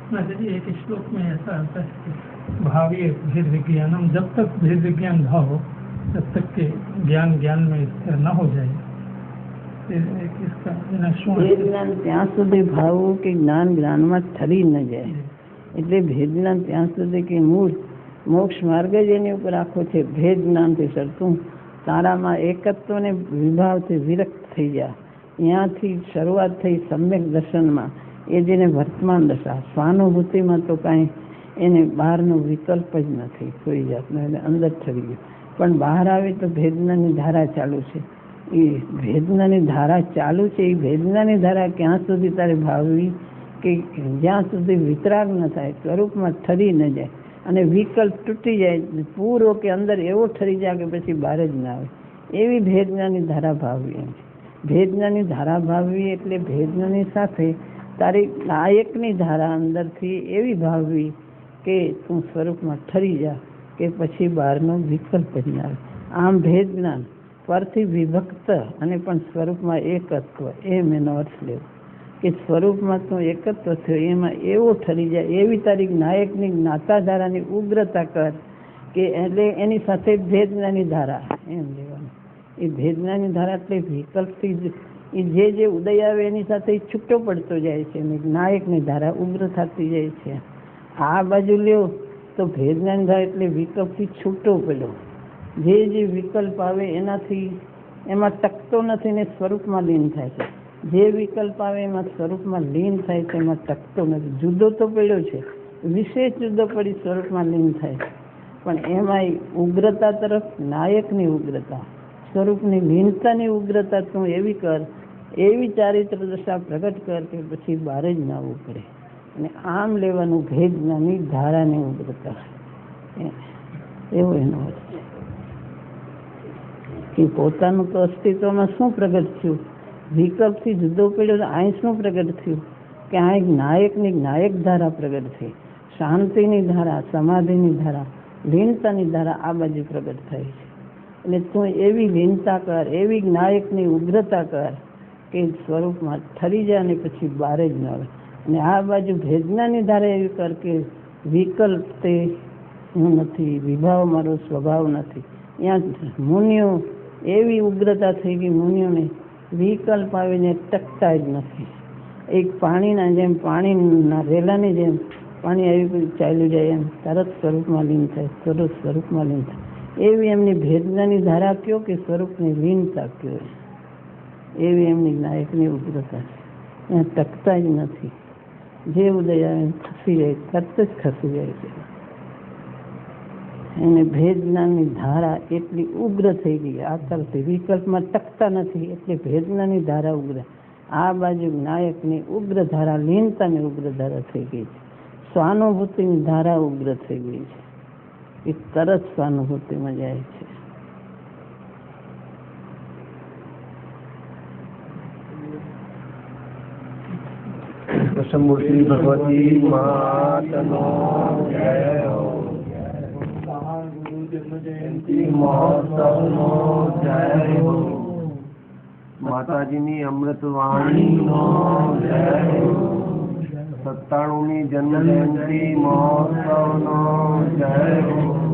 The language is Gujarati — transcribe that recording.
माता जी एक श्लोक में ऐसा आता है कि भावी भेद विज्ञानम, जब तक भेद विज्ञान न हो तब तक के ज्ञान ज्ञान में स्थिर न हो जाए। ભેદ જ્ઞાન ત્યાં સુધી ભાવવું કે જ્ઞાન જ્ઞાનમાં ઠરી ન જાય. એટલે ભેદ જ્ઞાન ત્યાં સુધી કે મૂળ મોક્ષ માર્ગ જ એની ઉપર આખો છે. ભેદ જ્ઞાનથી સરતું તારામાં એકત્વ ને વિભાવથી વિરક્ત થઈ જાય. ત્યાંથી શરૂઆત થઈ સમ્યક દર્શનમાં, એ જેને વર્તમાન દશા. સ્વાનુભૂતિમાં તો કાંઈ એને બહારનો વિકલ્પ જ નથી કોઈ જાતનો, એને અંદર ઠરી ગયું. પણ બહાર આવે તો ભેદનાની ધારા ચાલુ છે. એ ભેદનાની ધારા ચાલુ છે. એ ભેદનાની ધારા ક્યાં સુધી તારે ભાવવી કે જ્યાં સુધી વિતરાગ ન થાય, સ્વરૂપમાં ઠરી ન જાય અને વિકલ્પ તૂટી જાય, પૂરો કે અંદર એવો ઠરી જાય કે પછી બહાર જ ના આવે, એવી ભેદનાની ધારા ભાવવી. એમ ભેદનાની ધારા ભાવવી એટલે ભેદનાની સાથે તારી નાયકની ધારા અંદરથી એવી ભાવવી કે તું સ્વરૂપમાં ઠરી જા કે પછી બહારનો વિકલ્પ જ ના આવે. આમ ભેદ જ્ઞાન પરથી વિભક્ત અને પણ સ્વરૂપમાં એકત્વ, એમ એનો અર્થ લેવો કે સ્વરૂપમાં તું એકત્વ થયો, એમાં એવો ઠરી જાય, એવી તારી નાયકની જ્ઞાતા ધારાની ઉગ્રતા કર કે એટલે એની સાથે ભેદનાની ધારા એમ લેવાનું. એ ભેદનાની ધારા એટલે વિકલ્પથી એ જે ઉદય આવે એની સાથે છૂટો પડતો જાય છે અને નાયકની ધારા ઉગ્ર થતી જાય છે. આ બાજુ લ્યો તો ભેદનાની ધારા એટલે વિકલ્પથી છૂટો પડ્યો. જે વિકલ્પ આવે એનાથી એમાં ટકતો નથી ને સ્વરૂપમાં લીન થાય છે. જે વિકલ્પ આવે એમાં સ્વરૂપમાં લીન થાય છે, એમાં ટકતો નથી. જુદો તો પડ્યો છે, વિશેષ જુદો પડી સ્વરૂપમાં લીન થાય છે, પણ એમાં ઉગ્રતા તરફ નાયકની ઉગ્રતા, સ્વરૂપની લીનતાની ઉગ્રતા તું એવી કર, એવી ચારિત્ર દશા પ્રગટ કર કે પછી બહાર જ ના આવવું પડે. અને આમ લેવાનું ભેદનાની ધારાની ઉગ્રતા, એવો એનો અર્થ છે. કે પોતાનું તો અસ્તિત્વમાં શું પ્રગટ થયું, વિકલ્પથી જુદો પડ્યો તો અહીં શું પ્રગટ થયું કે આ એક નાયકની નાયક ધારા પ્રગટ થઈ. શાંતિની ધારા, સમાધિની ધારા, લીનતાની ધારા આ બાજુ પ્રગટ થાય છે. એટલે તું એવી લીનતા કર, એવી નાયકની ઉગ્રતા કર કે સ્વરૂપમાં ઠરી જાય અને પછી બહાર જ ન આવે. અને આ બાજુ ભેદનાની ધારા એવી કર કે વિકલ્પ તે હું નથી, વિભાવ મારો સ્વભાવ નથી. ત્યાં મુનિઓ એવી ઉગ્રતા થઈ ગઈ, મુનિઓને વિકલ્પ આવીને ટકતા જ નથી. એક પાણીના જેમ, પાણીના રેલાની જેમ પાણી આવી ચાલ્યું જાય એમ તરત સ્વરૂપમાં લીન થાય, તરત સ્વરૂપમાં લીન થાય. એવી એમની ભેદનાની ધારા કયો કે સ્વરૂપની લીનતા કયો, એવી એમની નાયકની ઉગ્રતા છે. ત્યાં ટકતા જ નથી. જે ઉદય આવે ખસી જાય, તરત જ ખસી જાય છે. એને ભેદનાની ધારા એટલી ઉગ્ર થઈ ગઈ આ તરફથી, વિકલ્પમાં ટકતા નથી એટલે ભેદનાની ધારા ઉગ્ર. આ બાજુ નાયકની ઉગ્ર ધારા, લીનતાની ઉગ્ર ધારા થઈ ગઈ છે. સ્વાનુભૂતિની ધારા ઉગ્ર થઈ ગઈ છે. એ તરત સ્વાનુભૂતિમાં જાય છે. પ્રસન્નમૂર્તિ ભગવતી માતનો જય હો. માતાજીની અમૃત વાણીનો જય હો. 97મી જન્મ જયંતિ મહોત્સવનો જય હો.